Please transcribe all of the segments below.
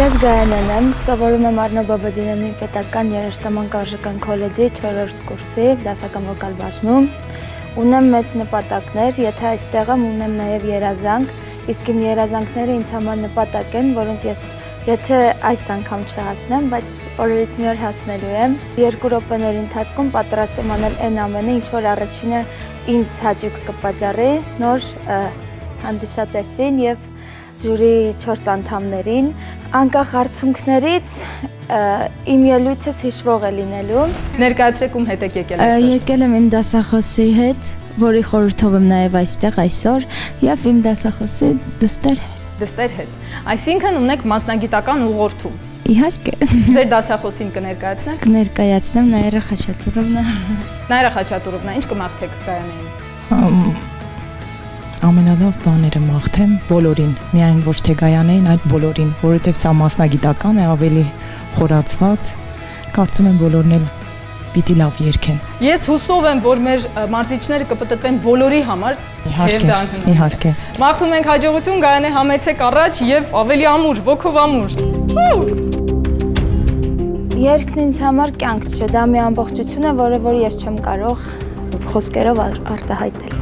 Ես Գայանան եմ, սովորում եմ Արնո Բաբաջանյանի պետական երաժշտական կարժական քոլեջի 4-րդ կուրսի դասական վոկալ բաժնում։ Ունեմ մեծ նպատակներ, եթե այստեղ եմ, ունեմ նաև երազանք, իսկ իմ երազանքները ինձ համար նպատակ են, որոնց ես եթե այս անգամ չհասնեմ, բայց օրերից մի օր հասնելու եմ։ 2 րոպեների ընթացքում պատրաստ եմ անել այն ամենը, ինչ որ առաջինը ինձ հաճույք կպատճառի, նոր հանդիսատեսին եւ ժյուրի 4 անդամներին, անկախ արդյունքներից իմ ելույթս հիշվող է լինելու։ Ներկայացրեք ում հետ եք եկել այսօր։ Եկել եմ իմ դասախոսի հետ, որի խորհրդով եմ նաև այստեղ այսօր, եւ իմ դասախոսի դստեր հետ։ Այսինքն ունեք մասնագիտական ուղղորդում։ Իհարկե։ Ձեր դասախոսին կներկայացնեք։ Կներկայացնեմ Նաիրա Խաչատուրովնա։ Նաիրա Խաչատուրովնա, ինչ կմաղթեք Գայանային։ Ամենալավ բաները մաղթեմ բոլորին, միայն ոչ թե Գայանային, այլ բոլորին, որովհետև սա մասնագիտական է, ավելի խորացված, կարծում եմ բոլորն էլ պիտի լավ երգեն։ Ես հուսով եմ, որ մեր մարզիչները կպտտվեն բոլորի համար։ Իհարկե։ Մաղթում ենք հաջողություն, Գայանե, համեցեք առաջ եւ ավելի ամուր, ոգով ամուր։ Երգն ինձ համար կյանք չէ, դա մի ամբողջություն է, որը որ ես չեմ կարող խոսքերով արտահայտել։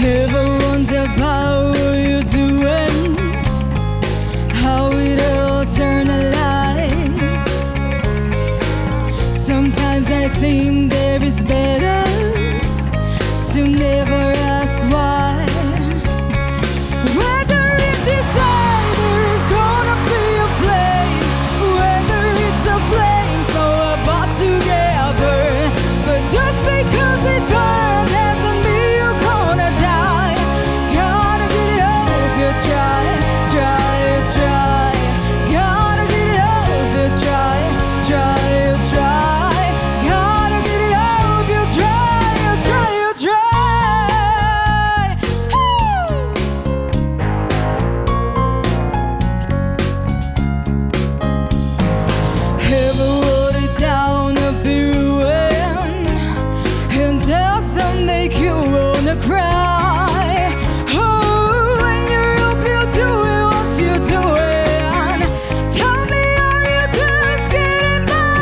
Ever wonder about what you're doing? How it all turn to lies? Sometimes I think there is better to never ask why. Whether it's desire is gonna be a flame, whether it's a flame so about to get burned, but just because it burned doesn't mean you're gonna die. Gotta get it off your try. Gotta get it off your try. Gotta get it off your try. Ever wrote it down a ruin, and doesn't make you wanna cry. Oh, when you're up, you're doing what you're doing. Tell me, are you just getting by?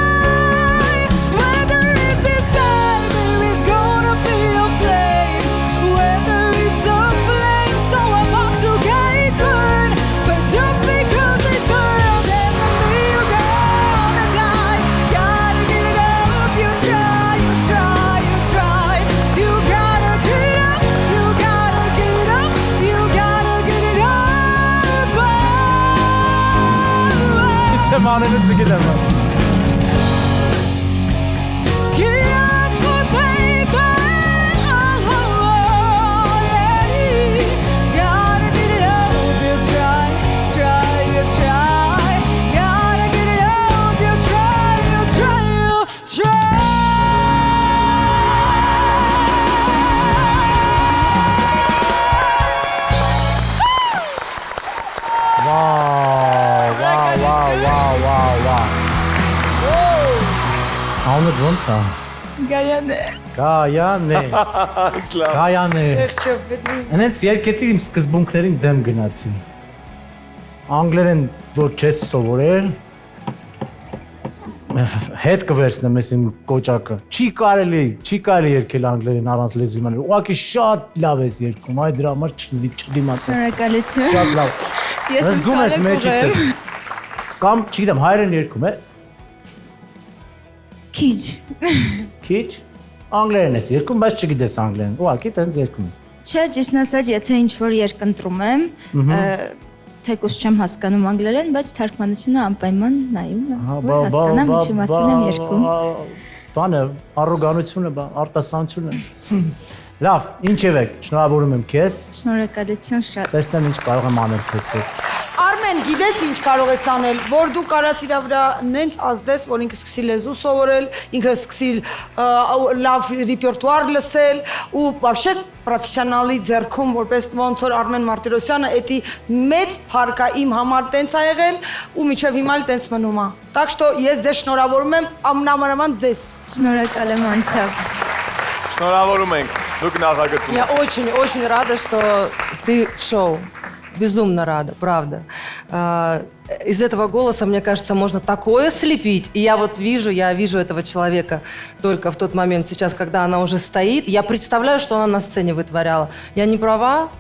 Whether it's desire, there is gonna be a flame. Whether it's a flame, so about to get burned. But just because it burned doesn't mean you're gonna die. Gotta get it up, you try. You gotta get up, you gotta get up, you gotta get it up. It's a mountain together. Get up for paper. Yeah. Gotta get it up, you try. Gotta get it up, you try. Wow. Անունը ո՞նց է։ Գայանե։ Հենց երկեցի իմ սկզբունքներին դեմ գնացի։ Անգլերեն որ չես սովորել, հետ կվերցնեմ ես իմ կոճակը։ Չի կարելի երկել անգլերեն առանց լեզու իմանալու։ Ուղղակի շատ լավ ես երգում, այ դրա համար չդիմացա։ Շնորհակալություն։ Շատ լավ։ Ես Ես զգում ես մեջից։ Կամ չգիտեմ, հայերեն երգում ես։ Քիչ։ Անգլերեն ես երգում, բայց չգիտես անգլերեն։ Ուղղակի տենց երգում ես։ Չէ, ճիշտն ասած, եթե ինչ-որ երգ ընտրում եմ, թեկուզ չեմ հասկանում անգլերեն, բայց թարգմանությունը անպայման նայում եմ, որ հասկանամ ինչի մասին եմ երգում։ Բանը, առոգանությունը, արտասանությունը։ Լավ, ինչև եք, շնորհավորում եմ քեզ։ Շնորհակալություն շատ։ Տեսնեմ ինչ կարող եմ անել քեզ հետ։ Արմեն, գիտես ինչ կարող ես անել, որ դու կարաս իր վրա նենց ազդես, որ ինքը սկսի լեզու սովորել, ինքը սկսի լավ ռեպերտուար լսել ու вообще պրոֆեսիոնալի ձեռքում որպես ոնց որ Արմեն Մարտիրոսյանը էդի մեծ փառք է իմ համար տենց ա եղել ու միջև հիմա էլ տենց մնում է։ Так что ես ձեզ շնորհավորում եմ ամենամարաման ձեզ։ Շնորհակալ եմ անչափ։ Շնորհավորում ենք։ Դուք նախագծում։ Я очень рада, что ты в шоу. Безумно рада, правда. Из этого голоса, мне кажется, можно такое слепить. И я вижу этого человека только в тот момент сейчас, когда она уже стоит. Я представляю, что она на сцене вытворяла. Я не права?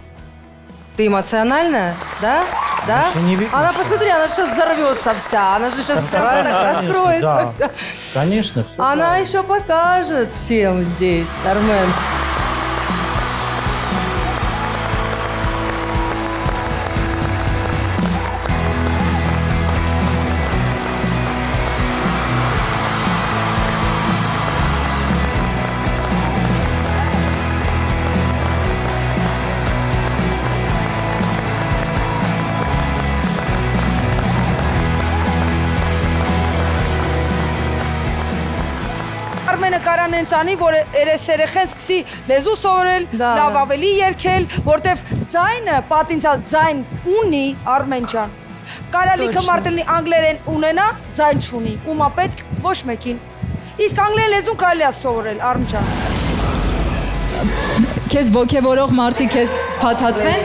Ты эмоциональная? Да? Да? Она, посмотри, она сейчас взорвется вся. Она же сейчас прям так раскроется вся. Конечно. Она еще покажет всем здесь, Армен. Արմենը կարան հենց անի, որ երեխեն սկսի լեզու սովորել, լավ ավելի երգել, որտեվ ձայնը, պատինցալ ձայն ունի Արմեն ջան։ Կարա լիքը մարդը անգլերեն ունենա, ձայն չունի, ումա պետք ոչ մեկին։ Իսկ անգլերեն լեզուն կարելի է սովորել, Արմ ջան։ Քեզ ոգևորող մարդիկ քեզ փաթաթվեն։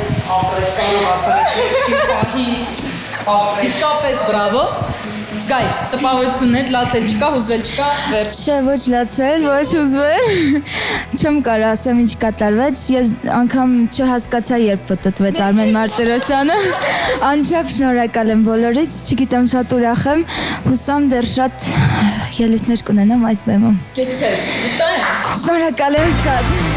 Իսկապես բրավո։ Գայ, տպավորություններ, լացել չկա, հուզվել չկա, վերջ։ Չէ, ոչ լացել, ոչ ուզվել։ Չեմ կարող ասեմ ինչ կատարվեց։ Ես անգամ չհասկացա, երբ պտտվեց Արմեն Մարտիրոսյանը։ Անչափ շնորհակալ եմ բոլորից, չգիտեմ, շատ ուրախ եմ։ Հուսամ դեռ շատ ելույթներ կունենամ այս բեմում։ Կեցես, վստահ եմ։ Շնորհակալ եմ շատ։